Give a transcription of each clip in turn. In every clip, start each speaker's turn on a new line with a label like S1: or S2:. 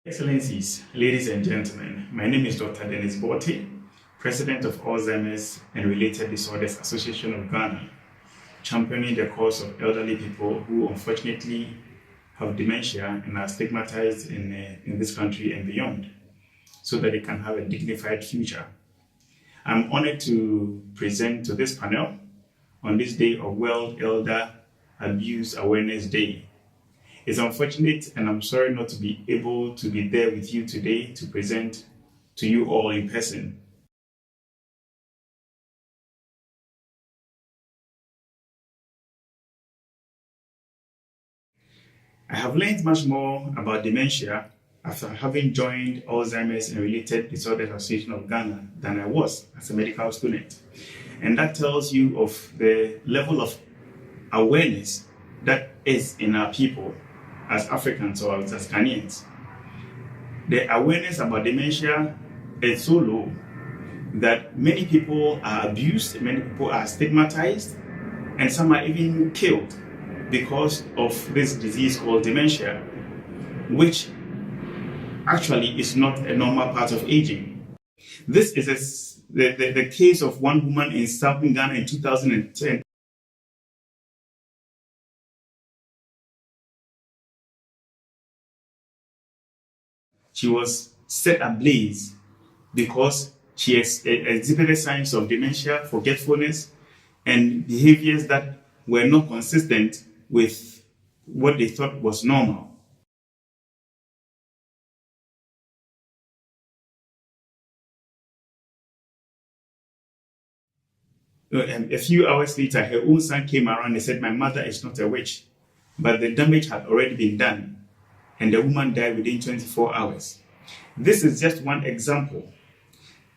S1: Excellencies, ladies and gentlemen, my name is Dr. Bortey, President of Alzheimer's and Related Disorders Association of Ghana, championing the cause of elderly people who unfortunately have dementia and are stigmatized in this country and beyond, so that they can have a dignified future. I'm honored to present to this panel on this day of World Elder Abuse Awareness Day. It's unfortunate, and I'm sorry not to be able to be there with you today to present to you all in person. I have learned much more about dementia after having joined Alzheimer's and Related Disorders Association of Ghana than I was as a medical student. And that tells you of the level of awareness that is in our people as Africans or as Ghanaians. The awareness about dementia is so low that many people are abused, many people are stigmatized, and some are even killed because of this disease called dementia, which actually is not a normal part of aging. This is the case of one woman in Southern Ghana in 2010. She was set ablaze because she exhibited signs of dementia, forgetfulness, and behaviors that were not consistent with what they thought was normal. A few hours later, her own son came around and said, "My mother is not a witch," but the damage had already been done, and the woman died within 24 hours. This is just one example.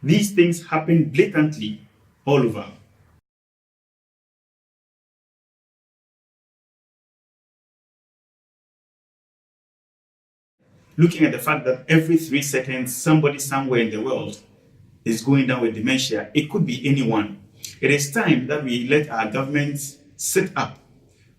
S1: These things happen blatantly all over. Looking at the fact that every 3 seconds, somebody somewhere in the world is going down with dementia, it could be anyone. It is time that we let our governments sit up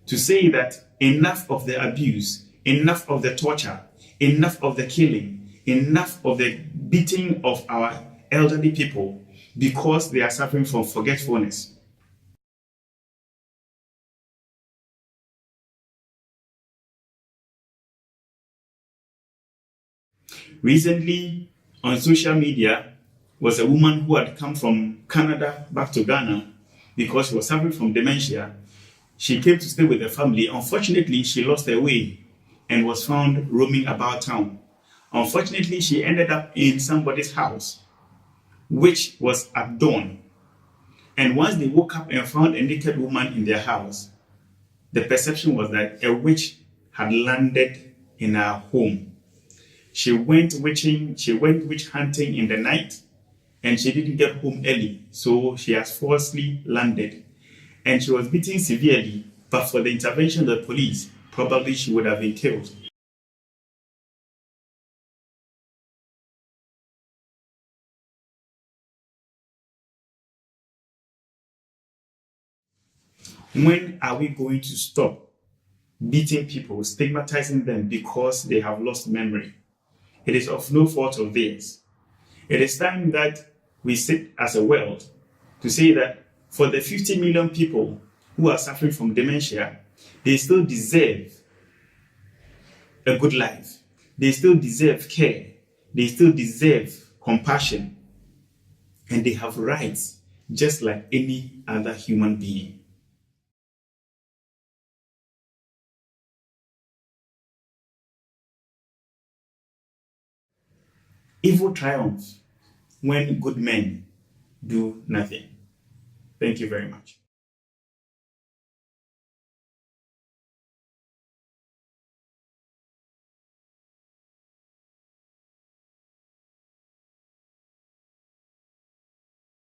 S1: to say that enough of the abuse, enough of the torture, enough of the killing, enough of the beating of our elderly people because they are suffering from forgetfulness. Recently, on social media, was a woman who had come from Canada back to Ghana because she was suffering from dementia. She came to stay with her family. Unfortunately, she lost her way and was found roaming about town. Unfortunately, she ended up in somebody's house, which was at dawn. And once they woke up and found a naked woman in their house, the perception was that a witch had landed in her home. She went witch hunting in the night, and she didn't get home early, so she has falsely landed. And she was beaten severely, but for the intervention of the police, probably she would have been killed. When are we going to stop beating people, stigmatizing them because they have lost memory? It is of no fault of theirs. It is time that we sit as a world to say that for the 50 million people who are suffering from dementia, they still deserve a good life. They still deserve care. They still deserve compassion. And they have rights just like any other human being. Evil triumphs when good men do nothing. Thank you very much.